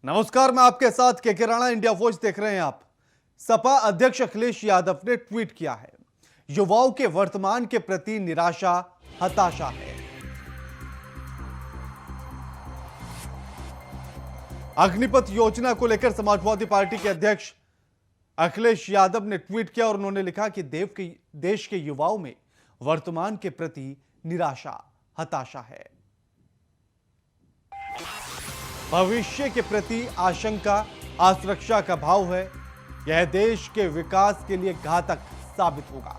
नमस्कार, मैं आपके साथ के राणा। इंडिया वॉइस देख रहे हैं आप। सपा अध्यक्ष अखिलेश यादव ने ट्वीट किया है, युवाओं के वर्तमान के प्रति निराशा हताशा है। अग्निपथ योजना को लेकर समाजवादी पार्टी के अध्यक्ष अखिलेश यादव ने ट्वीट किया और उन्होंने लिखा कि देश के युवाओं में वर्तमान के प्रति निराशा हताशा है। भविष्य के प्रति आशंका असुरक्षा का भाव है। यह देश के विकास के लिए घातक साबित होगा।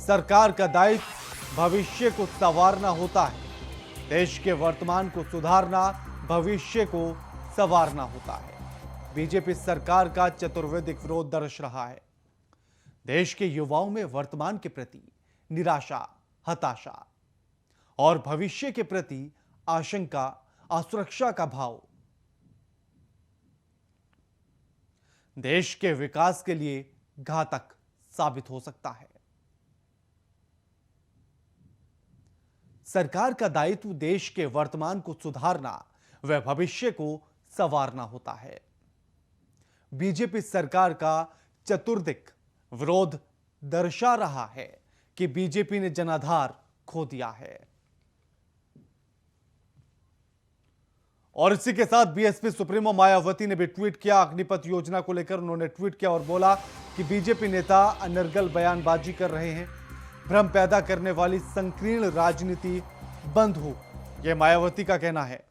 सरकार का दायित्व भविष्य को संवारना होता है। देश के वर्तमान को सुधारना भविष्य को संवारना होता है। बीजेपी सरकार का चतुर्वेदिक विरोध दर्श रहा है। देश के युवाओं में वर्तमान के प्रति निराशा हताशा और भविष्य के प्रति आशंका असुरक्षा का भाव देश के विकास के लिए घातक साबित हो सकता है। सरकार का दायित्व देश के वर्तमान को सुधारना व भविष्य को संवारना होता है। बीजेपी सरकार का चतुर्दिक विरोध दर्शा रहा है कि बीजेपी ने जनाधार खो दिया है। और इसी के साथ बीएसपी सुप्रीमो मायावती ने भी ट्वीट किया। अग्निपथ योजना को लेकर उन्होंने ट्वीट किया और बोला कि बीजेपी नेता अनर्गल बयानबाजी कर रहे हैं। भ्रम पैदा करने वाली संकीर्ण राजनीति बंद हो, यह मायावती का कहना है।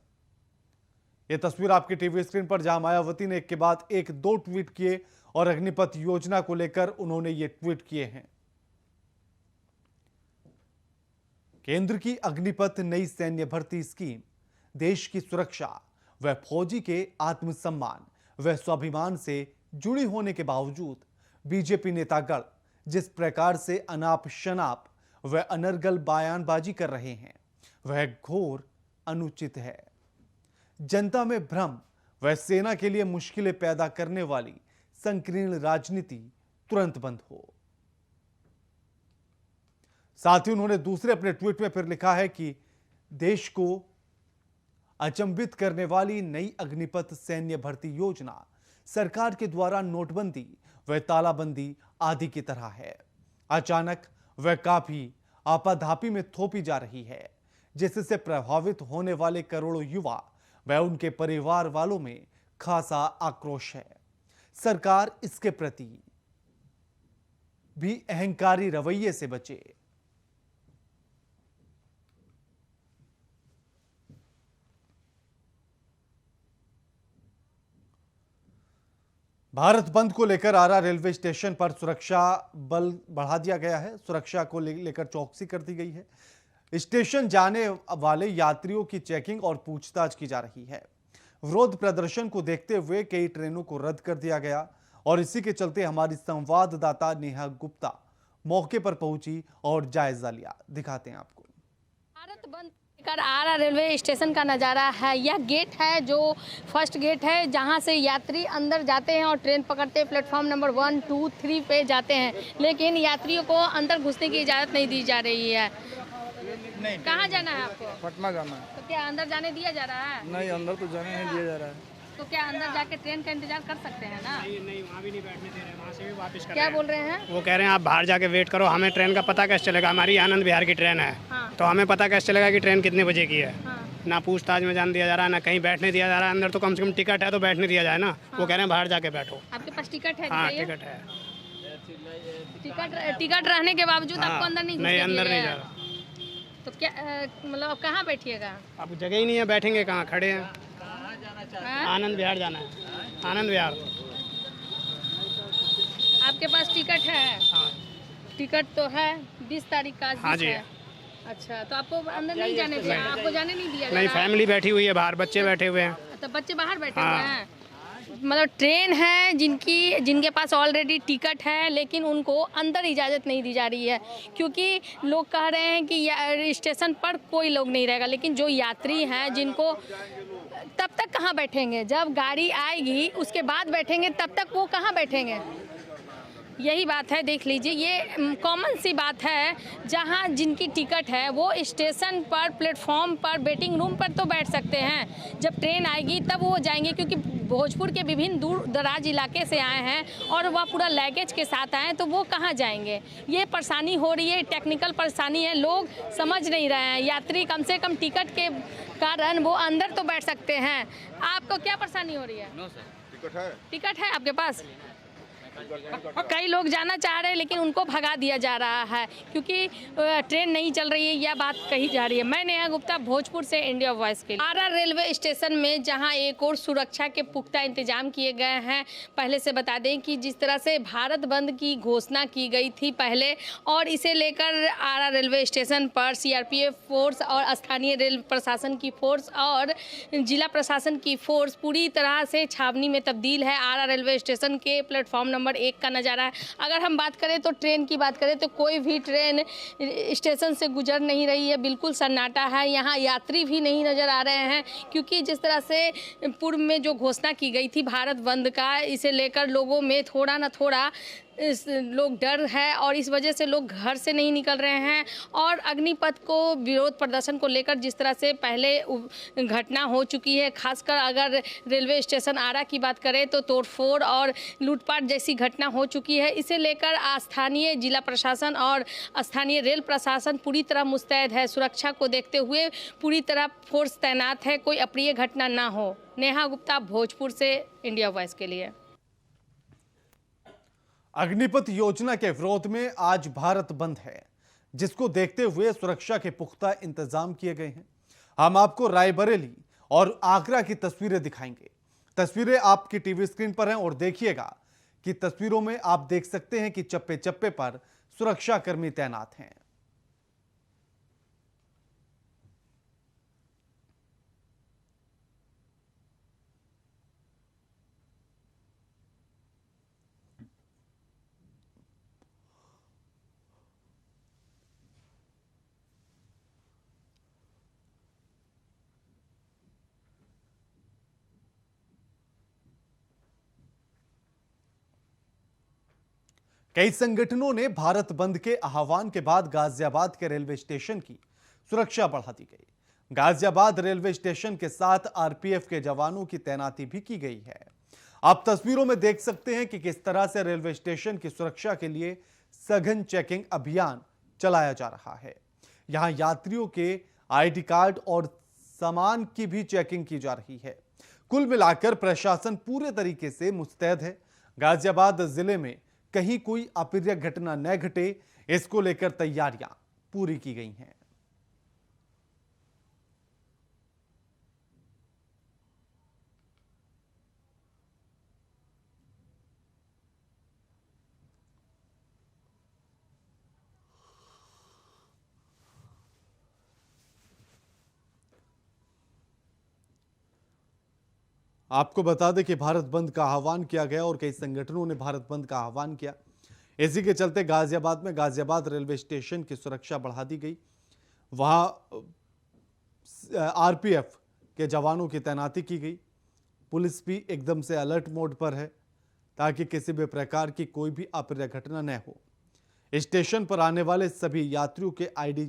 यह तस्वीर आपकी टीवी स्क्रीन पर, जहां मायावती ने एक के बाद एक दो ट्वीट किए और अग्निपथ योजना को लेकर उन्होंने ये ट्वीट किए हैं। केंद्र की अग्निपथ नई सैन्य भर्ती स्कीम देश की सुरक्षा व फौजी के आत्मसम्मान व स्वाभिमान से जुड़ी होने के बावजूद बीजेपी नेतागण जिस प्रकार से अनाप शनाप व अनर्गल बयानबाजी कर रहे हैं, वह घोर अनुचित है। जनता में भ्रम व सेना के लिए मुश्किलें पैदा करने वाली संकीर्ण राजनीति तुरंत बंद हो। साथ ही उन्होंने दूसरे अपने ट्वीट में फिर लिखा है कि देश को अचंभित करने वाली नई अग्निपथ सैन्य भर्ती योजना सरकार के द्वारा नोटबंदी व तालाबंदी आदि की तरह है। अचानक व काफी आपाधापी में थोपी जा रही है, जिससे प्रभावित होने वाले करोड़ों युवा व उनके परिवार वालों में खासा आक्रोश है। सरकार इसके प्रति भी अहंकारी रवैये से बचे। भारत बंद को लेकर आरा रेलवे स्टेशन पर सुरक्षा बल बढ़ा दिया गया है। सुरक्षा को लेकर चौकसी कर दी गई है। स्टेशन जाने वाले यात्रियों की चेकिंग और पूछताछ की जा रही है। विरोध प्रदर्शन को देखते हुए कई ट्रेनों को रद्द कर दिया गया और इसी के चलते हमारी संवाददाता नेहा गुप्ता मौके पर पहुंची और जायजा लिया। दिखाते हैं आपको। भारत बंद कर आरा रेलवे स्टेशन का नज़ारा है। यह गेट है जो फर्स्ट गेट है, जहां से यात्री अंदर जाते हैं और ट्रेन पकड़ते प्लेटफॉर्म नंबर 1, 2, 3 पे जाते हैं। लेकिन यात्रियों को अंदर घुसने की इजाज़त नहीं दी जा रही है। नहीं, कहाँ जाना है आपको? पटना जाना है। तो क्या अंदर जाने दिया जा रहा है? नहीं, अंदर तो जाने नहीं दिया जा रहा है। तो क्या अंदर जाके ट्रेन का इंतजार कर सकते हैं ना? नहीं, वहाँ भी नहीं बैठने दे रहे, वहाँ से भी वापस कर क्या रहे हैं। बोल रहे हैं? वो कह रहे हैं आप बाहर जाके वेट करो, हमें ट्रेन का पता कैसे चलेगा? हमारी आनंद विहार की ट्रेन है। हाँ। तो हमें पता कैसे चलेगा कि ट्रेन कितने बजे की है? हाँ। ना पूछताछ में जाने दिया जा रहा है, ना कहीं बैठने दिया जा रहा है। अंदर तो कम से कम टिकट है तो बैठने दिया जाए ना। वो कह रहे हैं बाहर जाके बैठो। आपके पास टिकट है? हाँ, दिखाइए। टिकट है। टिकट रहने के बावजूद हाँ, आपको अंदर नहीं घुसने नहीं, दिया अंदर नहीं गया जा है। रहा। तो क्या मतलब आप कहाँ बैठिएगा? अब जगह ही नहीं है, बैठेंगे कहाँ? खड़े हैं। हाँ? आनंद विहार जाना है, आनंद विहार। आपके पास टिकट है? हाँ टिकट तो है, 20 तारीख का आज हाँ 20 जी। है। अच्छा, तो आपको अंदर नहीं जाने दिया? आपको जाने नहीं दिया नहीं, गया? फैमिली बैठी हुई है बाहर, बच्चे बैठे हुए हैं। तो बच्चे बाहर बैठे हाँ। हुए हैं। मतलब ट्रेन है जिनके पास ऑलरेडी टिकट है, लेकिन उनको अंदर इजाज़त नहीं दी जा रही है, क्योंकि लोग कह रहे हैं कि स्टेशन पर कोई लोग नहीं रहेगा। लेकिन जो यात्री हैं जिनको, तब तक कहाँ बैठेंगे? जब गाड़ी आएगी उसके बाद बैठेंगे, तब तक वो कहाँ बैठेंगे? यही बात है, देख लीजिए, ये कॉमन सी बात है। जहाँ जिनकी टिकट है वो स्टेशन पर, प्लेटफॉर्म पर, वेटिंग रूम पर तो बैठ सकते हैं। जब ट्रेन आएगी तब वो जाएंगे, क्योंकि भोजपुर के विभिन्न दूर दराज इलाके से आए हैं और वह पूरा लगेज के साथ आए हैं, तो वो कहाँ जाएंगे। ये परेशानी हो रही है, टेक्निकल परेशानी है, लोग समझ नहीं रहे हैं। यात्री कम से कम टिकट के कारण वो अंदर तो बैठ सकते हैं। आपको क्या परेशानी हो रही है? नो सर, टिकट है आपके पास? कई लोग जाना चाह रहे हैं लेकिन उनको भगा दिया जा रहा है क्योंकि ट्रेन नहीं चल रही है, यह बात कही जा रही है। मैं नेहा गुप्ता, भोजपुर से, इंडिया वॉइस के लिए। आरा रेलवे स्टेशन में जहां एक और सुरक्षा के पुख्ता इंतजाम किए गए हैं। पहले से बता दें कि जिस तरह से भारत बंद की घोषणा की गई थी पहले, और इसे लेकर आरा रेलवे स्टेशन पर सीआरपीएफ फोर्स और स्थानीय रेल प्रशासन की फोर्स और जिला प्रशासन की फोर्स पूरी तरह से छावनी में तब्दील है। आरा रेलवे स्टेशन के प्लेटफॉर्म नंबर 1 का नज़ारा है। अगर हम बात करें तो ट्रेन की बात करें तो कोई भी ट्रेन स्टेशन से गुजर नहीं रही है, बिल्कुल सन्नाटा है। यहाँ यात्री भी नहीं नज़र आ रहे हैं क्योंकि जिस तरह से पूर्व में जो घोषणा की गई थी भारत बंद का, इसे लेकर लोगों में थोड़ा ना थोड़ा लोग डर है और इस वजह से लोग घर से नहीं निकल रहे हैं। और अग्निपथ को विरोध प्रदर्शन को लेकर जिस तरह से पहले घटना हो चुकी है, खासकर अगर रेलवे स्टेशन आरा की बात करें तो तोड़फोड़ और लूटपाट जैसी घटना हो चुकी है। इसे लेकर स्थानीय जिला प्रशासन और स्थानीय रेल प्रशासन पूरी तरह मुस्तैद है। सुरक्षा को देखते हुए पूरी तरह फोर्स तैनात है, कोई अप्रिय घटना ना हो। नेहा गुप्ता, भोजपुर से, इंडिया वॉइस के लिए। अग्निपथ योजना के विरोध में आज भारत बंद है, जिसको देखते हुए सुरक्षा के पुख्ता इंतजाम किए गए हैं। हम आपको रायबरेली और आगरा की तस्वीरें दिखाएंगे। तस्वीरें आपकी टीवी स्क्रीन पर हैं और देखिएगा कि तस्वीरों में आप देख सकते हैं कि चप्पे चप्पे पर सुरक्षाकर्मी तैनात हैं। कई संगठनों ने भारत बंद के आह्वान के बाद गाजियाबाद के रेलवे स्टेशन की सुरक्षा बढ़ा दी गई। गाजियाबाद रेलवे स्टेशन के साथ आरपीएफ के जवानों की तैनाती भी की गई है। आप तस्वीरों में देख सकते हैं कि किस तरह से रेलवे स्टेशन की सुरक्षा के लिए सघन चेकिंग अभियान चलाया जा रहा है। यहां यात्रियों के आईडी कार्ड और सामान की भी चेकिंग की जा रही है। कुल मिलाकर प्रशासन पूरे तरीके से मुस्तैद है। गाजियाबाद जिले में कहीं कोई अप्रिय घटना न घटे, इसको लेकर तैयारियां पूरी की गई हैं। आपको बता दें कि भारत बंद का आह्वान किया गया और कई संगठनों ने भारत बंद का आह्वान किया। इसी के चलते गाजियाबाद में गाजियाबाद रेलवे स्टेशन की सुरक्षा बढ़ा दी गई। वहां आरपीएफ के जवानों की तैनाती की गई। पुलिस भी एकदम से अलर्ट मोड पर है ताकि किसी भी प्रकार की कोई भी अप्रिय घटना न हो। स्टेशन पर आने वाले सभी यात्रियों के आईडी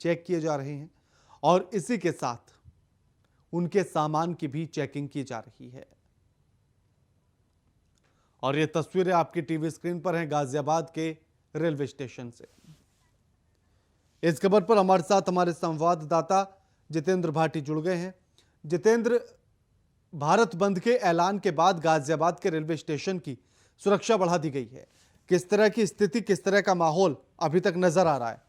चेक किए जा रहे हैं और इसी के साथ उनके सामान की भी चेकिंग की जा रही है। और ये तस्वीरें आपकी टीवी स्क्रीन पर हैं गाजियाबाद के रेलवे स्टेशन से। इस खबर पर हमारे साथ हमारे संवाददाता जितेंद्र भाटी जुड़ गए हैं। जितेंद्र, भारत बंद के ऐलान के बाद गाजियाबाद के रेलवे स्टेशन की सुरक्षा बढ़ा दी गई है। किस तरह की स्थिति, किस तरह का माहौल अभी तक नजर आ रहा है?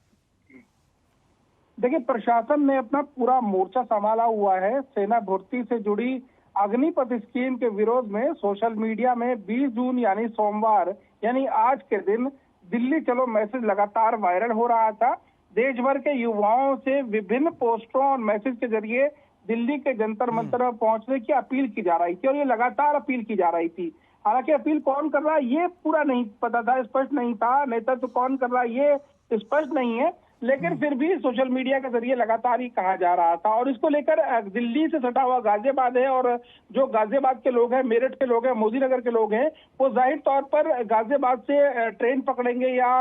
देखिए, प्रशासन ने अपना पूरा मोर्चा संभाला हुआ है। सेना भर्ती से जुड़ी अग्निपथ स्कीम के विरोध में सोशल मीडिया में 20 जून यानी सोमवार यानी आज के दिन दिल्ली चलो मैसेज लगातार वायरल हो रहा था। देश भर के युवाओं से विभिन्न पोस्टरों और मैसेज के जरिए दिल्ली के जंतर मंतर में पहुंचने की अपील की जा रही थी और ये लगातार अपील की जा रही थी। हालांकि अपील कौन कर रहा है ये पूरा नहीं पता था, स्पष्ट नहीं था। नेतृत्व कौन कर रहा है ये स्पष्ट नहीं है, लेकिन फिर भी सोशल मीडिया के जरिए लगातार ही कहा जा रहा था। और इसको लेकर दिल्ली से सटा हुआ गाजियाबाद है, और जो गाजियाबाद के लोग हैं, मेरठ के लोग हैं, मोदीनगर के लोग हैं, वो जाहिर तौर पर गाजियाबाद से ट्रेन पकड़ेंगे या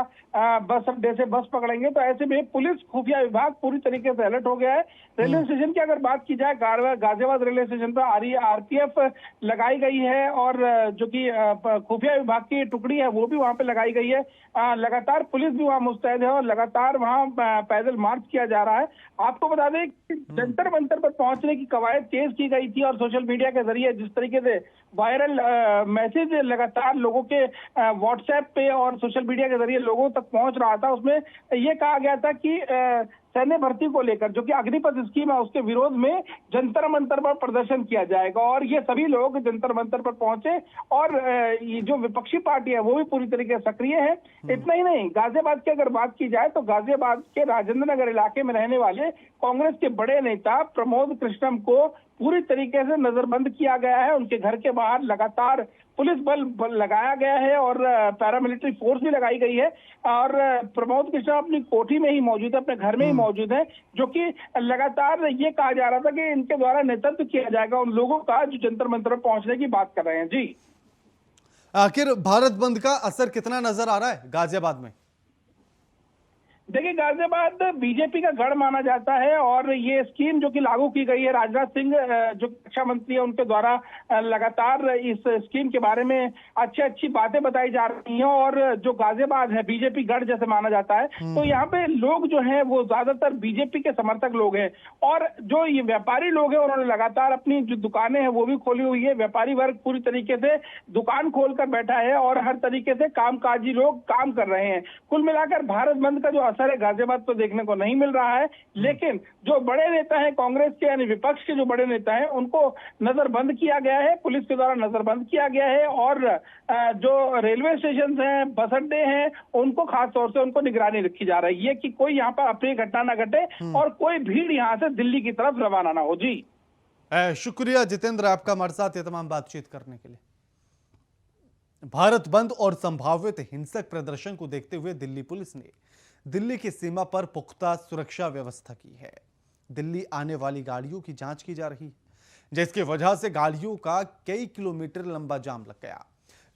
बस अड्डे से बस पकड़ेंगे। तो ऐसे में पुलिस खुफिया विभाग पूरी तरीके से अलर्ट हो गया है। रेलवे स्टेशन की अगर बात की जाए, गाजियाबाद रेलवे स्टेशन पर आरपीएफ लगाई गई है, और जो कि खुफिया विभाग की टुकड़ी है वो भी वहां पे लगाई गई है। लगातार पुलिस भी वहां मुस्तैद है, और लगातार वहां पैदल मार्च किया जा रहा है। आपको बता दें कि जंतर मंतर पर पहुंचने की कवायद तेज की गई थी, और सोशल मीडिया के जरिए जिस तरीके से वायरल मैसेज लगातार लोगों के व्हाट्सएप पे और सोशल मीडिया के जरिए लोगों तक पहुंच रहा था, उसमें ये कहा गया था कि सैन्य भर्ती को लेकर जो कि अग्निपथ स्कीम है उसके विरोध में जंतर मंतर पर प्रदर्शन किया जाएगा। और ये सभी लोग जंतर मंतर पर पहुंचे, और ये जो विपक्षी पार्टी है वो भी पूरी तरीके से सक्रिय है। इतना ही नहीं, गाजियाबाद की अगर बात की जाए तो गाजियाबाद के राजेंद्र नगर इलाके में रहने वाले कांग्रेस के बड़े नेता प्रमोद कृष्णम को पूरी तरीके से नजरबंद किया गया है। उनके घर के बाहर लगातार पुलिस बल लगाया गया है, और पैरामिलिट्री फोर्स भी लगाई गई है। और प्रमोद कृष्णम अपनी कोठी में ही मौजूद है, अपने घर में ही मौजूद है, जो कि लगातार ये कहा जा रहा था कि इनके द्वारा नेतृत्व किया जाएगा उन लोगों का जो जंतर मंतर पर पहुंचने की बात कर रहे हैं। जी, आखिर भारत बंद का असर कितना नजर आ रहा है गाजियाबाद में? देखिए, गाजियाबाद बीजेपी का गढ़ माना जाता है, और ये स्कीम जो कि लागू की गई है, राजनाथ सिंह जो रक्षा मंत्री है उनके द्वारा लगातार इस स्कीम के बारे में अच्छी बातें बताई जा रही हैं। और जो गाजियाबाद है बीजेपी गढ़ जैसे माना जाता है, तो यहाँ पे लोग जो हैं वो ज्यादातर बीजेपी के समर्थक लोग हैं। और जो ये व्यापारी लोग हैं उन्होंने लगातार अपनी जो दुकानें हैं वो भी खोली हुई है। व्यापारी वर्ग पूरी तरीके से दुकान खोलकर बैठा है, और हर तरीके से कामकाजी लोग काम कर रहे हैं। कुल मिलाकर भारत बंद का जो असर है गाजियाबाद पर देखने को नहीं मिल रहा है। लेकिन जो बड़े नेता हैं कांग्रेस के, यानी विपक्ष के जो बड़े नेता हैं, उनको नजरबंद किया गया है, पुलिस के द्वारा नजरबंद किया गया है। और जो रेलवे स्टेशन हैं, बस अड्डे हैं, उनको खास तौर से उनको निगरानी रखी जा रही है कि कोई यहाँ पर अप्रिय घटना न घटे और कोई भीड़ यहाँ से दिल्ली की तरफ रवाना ना हो। जी, शुक्रिया जितेंद्र आपका हमारे साथ ये तमाम बातचीत करने के लिए। भारत बंद और संभावित हिंसक प्रदर्शन को देखते हुए दिल्ली पुलिस ने दिल्ली की सीमा पर पुख्ता सुरक्षा व्यवस्था की है। दिल्ली आने वाली गाड़ियों की जांच की जा रही है, जिसकी वजह से गाड़ियों का कई किलोमीटर लंबा जाम लग गया।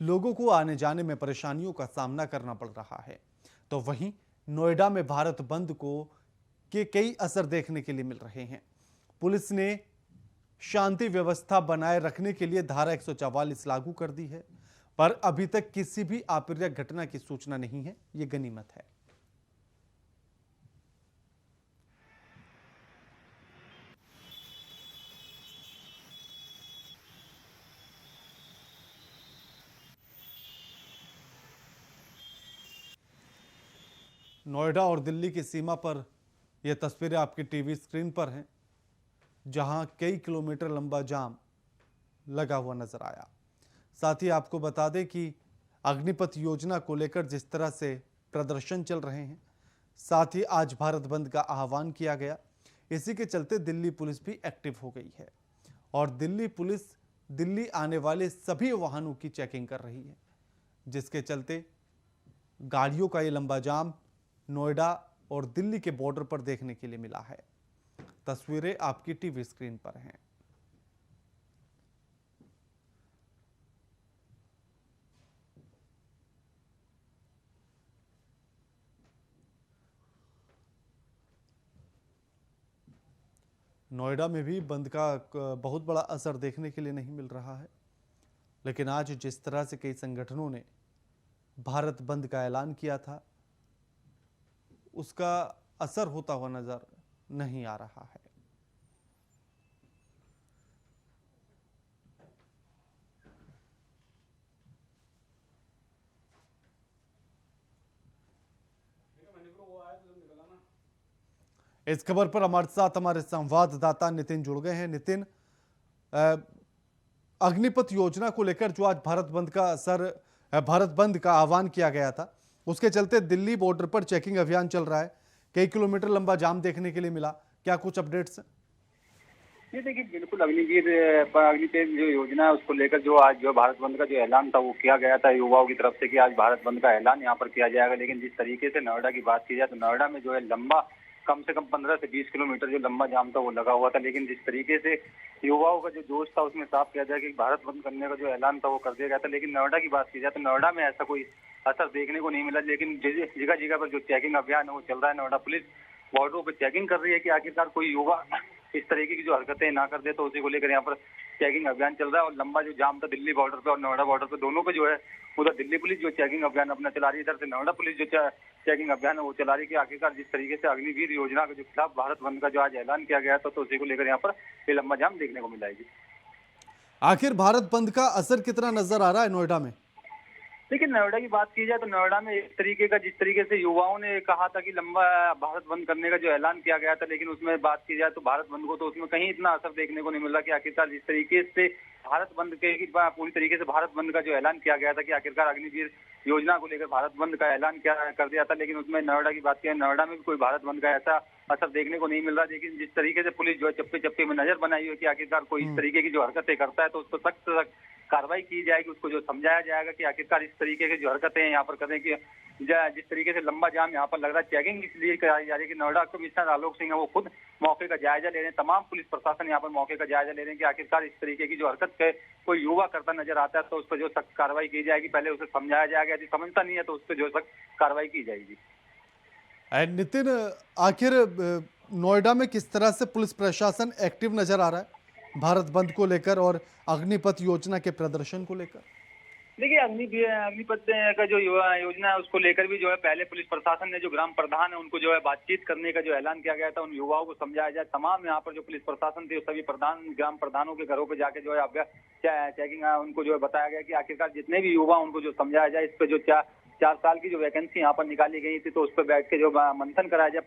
लोगों को आने जाने में परेशानियों का सामना करना पड़ रहा है। तो वहीं नोएडा में भारत बंद के कई असर देखने के लिए मिल रहे हैं। पुलिस ने शांति व्यवस्था बनाए रखने के लिए धारा 144 लागू कर दी है, पर अभी तक किसी भी अप्रिय घटना की सूचना नहीं है। ये गनीमत है। नोएडा और दिल्ली की सीमा पर यह तस्वीरें आपकी टीवी स्क्रीन पर हैं, जहां कई किलोमीटर लंबा जाम लगा हुआ नजर आया। साथ ही आपको बता दें कि अग्निपथ योजना को लेकर जिस तरह से प्रदर्शन चल रहे हैं, साथ ही आज भारत बंद का आह्वान किया गया। इसी के चलते दिल्ली पुलिस भी एक्टिव हो गई है, और दिल्ली पुलिस दिल्ली आने वाले सभी वाहनों की चेकिंग कर रही है, जिसके चलते गाड़ियों का ये लंबा जाम नोएडा और दिल्ली के बॉर्डर पर देखने के लिए मिला है। तस्वीरें आपकी टीवी स्क्रीन पर हैं। नोएडा में भी बंद का बहुत बड़ा असर देखने के लिए नहीं मिल रहा है, लेकिन आज जिस तरह से कई संगठनों ने भारत बंद का ऐलान किया था, उसका असर होता हुआ नजर नहीं आ रहा है। इस खबर पर हमारे साथ हमारे संवाददाता नितिन जुड़ गए हैं। नितिन, अग्निपथ योजना को लेकर जो आज भारत बंद का आह्वान किया गया था, उसके चलते दिल्ली बॉर्डर पर चेकिंग अभियान चल रहा है। कई किलोमीटर लंबा जाम देखने के लिए मिला, क्या कुछ अपडेट्स हैं? ये देखिए बिल्कुल अग्निवीर जो योजना है उसको लेकर जो आज जो भारत बंद का जो ऐलान था वो किया गया था युवाओं की तरफ से कि आज भारत बंद का ऐलान यहाँ पर किया जाएगा। लेकिन जिस तरीके से नोएडा की बात की जाए तो नोएडा में जो है लंबा कम से कम 15 से 20 किलोमीटर जो लंबा जाम था वो लगा हुआ था। लेकिन जिस तरीके से युवाओं का जो जोश था उसमें साफ किया जाए कि भारत बंद करने का जो ऐलान था वो कर दिया गया था। लेकिन नोएडा की बात की जाए तो नोएडा में ऐसा कोई असर देखने को नहीं मिला। लेकिन जगह जगह पर जो चेकिंग अभियान है वो चल रहा है। नोएडा पुलिस बॉर्डरों पर चेकिंग कर रही है कि आखिरकार कोई युवा इस तरीके की जो हरकतें ना कर दे, तो उसी को लेकर यहाँ पर चेकिंग अभियान चल रहा है। और लंबा जो जाम था दिल्ली बॉर्डर पे और नोएडा बॉर्डर पे दोनों पे जो है उधर दिल्ली पुलिस जो चेकिंग अभियान अपना चला रही है, इधर से नोएडा पुलिस जो चेकिंग अभियान है वो चला रही है कि आखिरकार जिस तरीके से अग्निवीर योजना के जो खिलाफ भारत बंद का जो आज ऐलान किया गया था तो उसी को लेकर यहाँ पर ये लंबा जाम देखने को मिला है। आखिर भारत बंद का असर कितना नजर आ रहा है नोएडा में? लेकिन नोएडा की बात की जाए तो नोएडा में इस तरीके का जिस तरीके से युवाओं ने कहा था कि लंबा भारत बंद करने का जो ऐलान किया गया था, लेकिन उसमें बात की जाए तो भारत बंद को तो उसमें कहीं इतना असर देखने को नहीं मिल रहा कि आखिरकार जिस तरीके से भारत बंद के पूरी तरीके से भारत बंद का जो ऐलान किया गया था कि आखिरकार अग्निवीर योजना को लेकर भारत बंद का ऐलान किया कर दिया था। लेकिन उसमें नोएडा की बात की नोएडा में भी कोई भारत बंद का ऐसा असर देखने को नहीं मिल रहा। लेकिन जिस तरीके से पुलिस जो है चप्पे चप्पे में नजर बनाई हुई है कि आखिरकार कोई इस तरीके की जो हरकतें करता है तो उस पर सख्त सख्त कार्रवाई की जाएगी, उसको जो समझाया जाएगा कि आखिरकार इस तरीके की जो हरकतें यहाँ पर करें कि जिस तरीके से लंबा जाम यहाँ पर लग रहा है चेकिंग इसलिए कराई जा रही है कि नोएडा कमिश्नर आलोक सिंह है वो खुद मौके का जायजा ले रहे हैं। तमाम पुलिस प्रशासन यहाँ पर मौके का जायजा ले रहे हैं कि आखिरकार इस तरीके की जो हरकत है कोई युवा करता नजर आता है तो उस पर जो सख्त कार्रवाई की जाएगी। पहले उसे समझाया जाएगा, यदि समझता नहीं है तो उस पर जो सख्त कार्रवाई की जाएगी। नितिन, आखिर नोएडा में किस तरह से पुलिस प्रशासन एक्टिव नजर आ रहा है भारत बंद को लेकर और अग्निपथ योजना के प्रदर्शन को लेकर? देखिए अग्निपथ का जो योजना है उसको लेकर भी जो है पहले पुलिस प्रशासन ने जो ग्राम प्रधान है उनको जो है बातचीत करने का जो ऐलान किया गया था, उन युवाओं को समझाया जाए। तमाम यहाँ पर जो पुलिस प्रशासन थे सभी ग्राम प्रधानों के घरों पे जाके जो है चेकिंग उनको जो है बताया गया कि आखिरकार जितने भी युवा उनको जो समझाया जाए। इस पे जो 4 साल की जो वैकेंसी यहाँ पर निकाली गई थी तो उस पर बैठ के जो मंथन कराया जाए।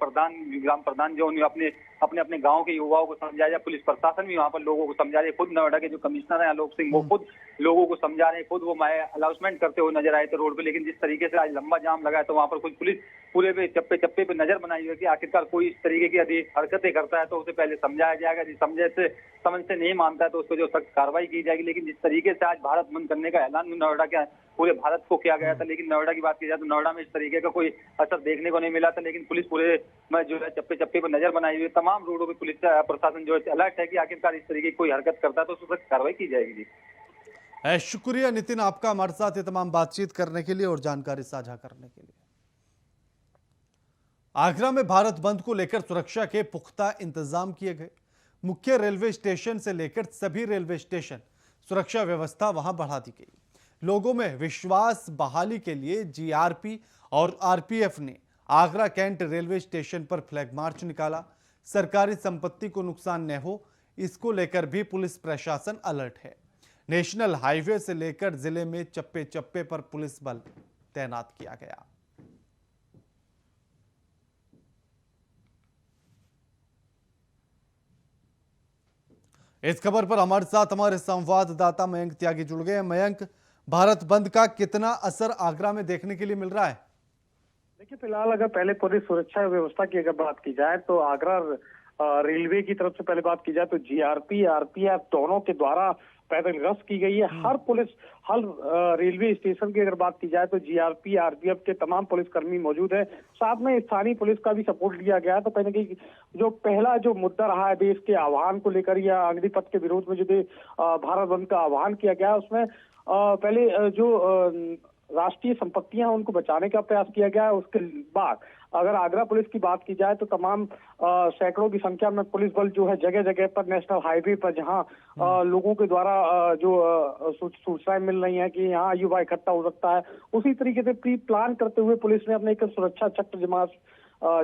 ग्राम प्रधान जो अपने अपने गांव के युवाओं को समझाया जाए। पुलिस प्रशासन भी वहाँ पर लोगों को समझा रहे हैं। खुद नोएडा के जो कमिश्नर हैं आलोक सिंह वो खुद लोगों को समझा रहे हैं, खुद वो अनाउंसमेंट करते हुए नजर आए थे रोड पे। लेकिन जिस तरीके से आज लंबा जाम लगा है तो वहाँ पर कुछ पुलिस पूरे पे चप्पे चप्पे पे नजर बनाई हुई है कि आखिरकार कोई इस तरीके की यदि हरकतें करता है तो उसे पहले समझाया जाएगा, यदि समझ से नहीं मानता है तो उस पर जो सख्त कार्रवाई की जाएगी। लेकिन जिस तरीके से आज भारत बंद करने का ऐलान नोएडा के पूरे भारत को किया गया था, लेकिन नोएडा की बात की जाए तो नोएडा में इस तरीके का कोई असर देखने को नहीं मिला था। लेकिन पुलिस पूरे में जो है चप्पे चप्पे पर नजर बनाई हुई है। तमाम रोडों पर पुलिस प्रशासन जो है अलर्ट है कि आखिरकार इस तरीके की कोई हरकत करता है तो उस पर कार्रवाई की जाएगी। शुक्रिया नितिन आपका हमारे साथ ये तमाम बातचीत करने के लिए और जानकारी साझा करने के लिए। आगरा में भारत बंद को लेकर सुरक्षा के पुख्ता इंतजाम किए गए। मुख्य रेलवे स्टेशन से लेकर सभी रेलवे स्टेशन सुरक्षा व्यवस्था वहां बढ़ा दी गई। लोगों में विश्वास बहाली के लिए जीआरपी और आरपीएफ ने आगरा कैंट रेलवे स्टेशन पर फ्लैग मार्च निकाला। सरकारी संपत्ति को नुकसान न हो इसको लेकर भी पुलिस प्रशासन अलर्ट है। नेशनल हाईवे से लेकर जिले में चप्पे चप्पे पर पुलिस बल तैनात किया गया। इस खबर पर हमारे साथ हमारे संवाददाता मयंक त्यागी जुड़ गए हैं। मयंक, भारत बंद का कितना असर आगरा में देखने के लिए मिल रहा है? देखिए, फिलहाल अगर पहले पूरी सुरक्षा व्यवस्था की अगर बात की जाए तो आगरा रेलवे की तरफ से पहले बात की जाए तो जीआरपी आरपीएफ दोनों के द्वारा पैदल गश्त की गई है। हर रेलवे स्टेशन की अगर बात की जाए तो जीआरपी आरपीएफ के तमाम पुलिसकर्मी मौजूद है। साथ में स्थानीय पुलिस का भी सपोर्ट लिया गया है। तो कहीं ना कहीं जो पहला जो मुद्दा रहा है देश के आह्वान को लेकर या अग्निपथ के विरोध में जो भारत बंद का आह्वान किया गया उसमें पहले जो राष्ट्रीय संपत्तियां उनको बचाने का प्रयास किया गया है। उसके बाद अगर आगरा पुलिस की बात की जाए तो तमाम सैकड़ों की संख्या में पुलिस बल जो है जगह जगह पर नेशनल हाईवे पर जहां लोगों के द्वारा जो सूचनाएं मिल रही हैं कि यहाँ युवा इकट्ठा हो सकता है, उसी तरीके से प्री प्लान करते हुए पुलिस ने अपने एक सुरक्षा चक्र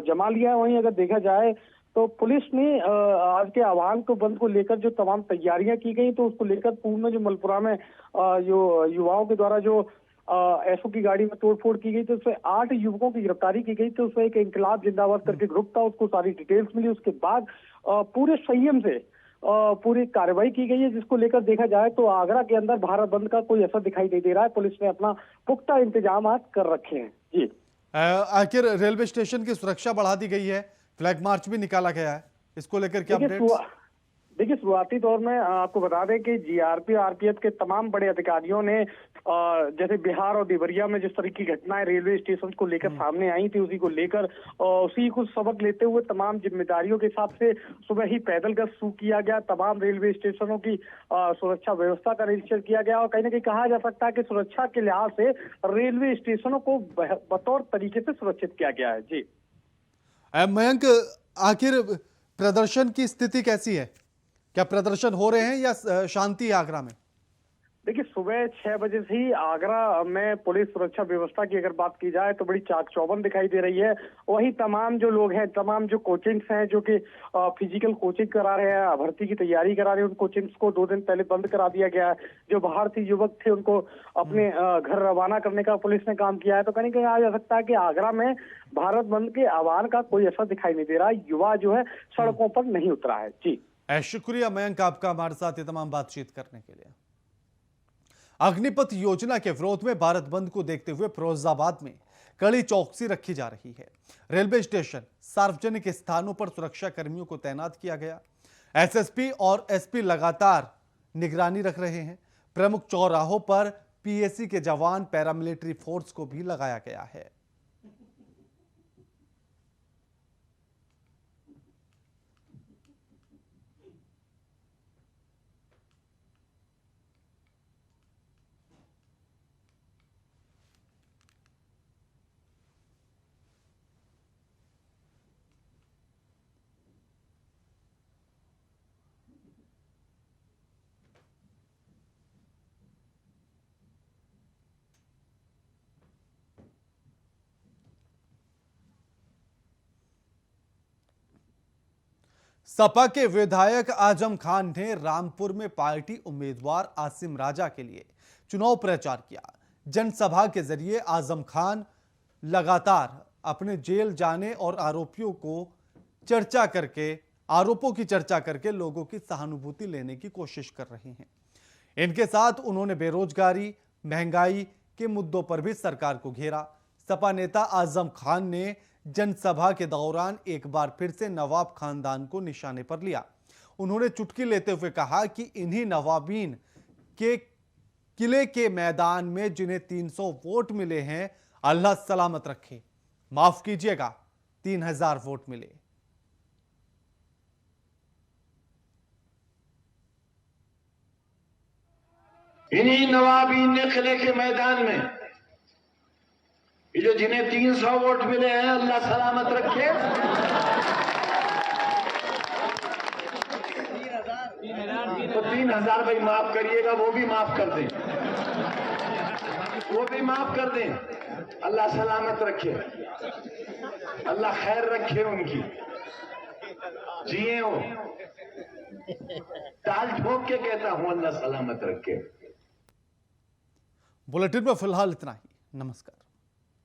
जमा लिया है। वहीं अगर देखा जाए तो पुलिस ने आज के आह्वान को बंद को लेकर जो तमाम तैयारियां की गई तो उसको लेकर पूर्व में जो मलपुरा में जो युवाओं के द्वारा जो एसओ की गाड़ी में तोड़फोड़ की गई तो उसमें 8 युवकों की गिरफ्तारी की गई। तो उसमें एक इंकलाब जिंदाबाद करके ग्रुप था, उसको सारी डिटेल्स मिली। उसके बाद पूरे संयम से पूरी कार्रवाई की गई है, जिसको लेकर देखा जाए तो आगरा के अंदर भारत बंद का कोई असर दिखाई नहीं दे रहा है। पुलिस ने अपना पुख्ता इंतजाम कर रखे हैं। जी, आखिर रेलवे स्टेशन की सुरक्षा बढ़ा दी गई है, फ्लैग मार्च भी निकाला गया है, इसको लेकर क्या अपडेट्स? देखिए, शुरुआती दौर में आपको बता दें कि जीआरपी और आरपीएफ के तमाम बड़े अधिकारियों ने जैसे बिहार और देवरिया में जिस तरह की घटनाएं रेलवे स्टेशन को लेकर सामने आई थी, उसी को लेकर उसी को सबक लेते हुए तमाम जिम्मेदारियों के हिसाब से सुबह ही पैदल गश्त शुरू किया गया। तमाम रेलवे स्टेशनों की सुरक्षा व्यवस्था का निरीक्षण किया गया और कहीं ना कहीं कहा जा सकता है कि सुरक्षा के लिहाज से रेलवे स्टेशनों को बतौर तरीके से सुरक्षित किया गया है। जी मयंक, आखिर प्रदर्शन की स्थिति कैसी है? क्या प्रदर्शन हो रहे हैं या शांति है आगरा में? देखिए, सुबह 6 बजे से ही आगरा में पुलिस सुरक्षा व्यवस्था की अगर बात की जाए तो बड़ी चाक चौबंद दिखाई दे रही है। वही तमाम जो लोग हैं, तमाम जो कोचिंग्स हैं जो कि फिजिकल कोचिंग करा रहे हैं, भर्ती की तैयारी करा रहे हैं, उन कोचिंग्स को 2 दिन पहले बंद करा दिया गया है। जो भारतीय युवक थे उनको अपने घर रवाना करने का पुलिस ने काम किया है। तो कहीं कहीं आ जा सकता है कि आगरा में भारत बंद के आह्वान का कोई असर दिखाई नहीं दे रहा। युवा जो है सड़कों पर नहीं उतरा है। जी शुक्रिया मयंक आपका हमारे साथ ये तमाम बातचीत करने के लिए। अग्निपथ योजना के विरोध में भारत बंद को देखते हुए फिरोजाबाद में कड़ी चौकसी रखी जा रही है। रेलवे स्टेशन, सार्वजनिक स्थानों पर सुरक्षा कर्मियों को तैनात किया गया। एसएसपी और एसपी लगातार निगरानी रख रहे हैं। प्रमुख चौराहों पर पीएसी के जवान, पैरामिलिट्री फोर्स को भी लगाया गया है। सपा के विधायक आजम खान ने रामपुर में पार्टी उम्मीदवार आसिम राजा के लिए चुनाव प्रचार किया। जनसभा के जरिए आजम खान लगातार अपने जेल जाने और आरोपों की चर्चा करके लोगों की सहानुभूति लेने की कोशिश कर रहे हैं। इनके साथ उन्होंने बेरोजगारी, महंगाई के मुद्दों पर भी सरकार को घेरा। सपा नेता आजम खान ने जनसभा के दौरान एक बार फिर से नवाब खानदान को निशाने पर लिया। उन्होंने चुटकी लेते हुए कहा कि इन्हीं नवाबीन के किले के मैदान में जिन्हें 300 वोट मिले हैं, अल्लाह सलामत रखे। माफ कीजिएगा, 3000 वोट मिले। इन्हीं नवाबीन ने किले के मैदान में ये जो जिन्हें 300 वोट मिले हैं, अल्लाह सलामत रखे। 3000 भाई माफ करिएगा, वो भी माफ कर दें, वो भी माफ कर दें। अल्लाह सलामत रखे, अल्लाह खैर रखे उनकी, जिए हो। ताल ठोक के कहता हूं, अल्लाह सलामत रखे। बुलेटिन में फिलहाल इतना ही। नमस्कार।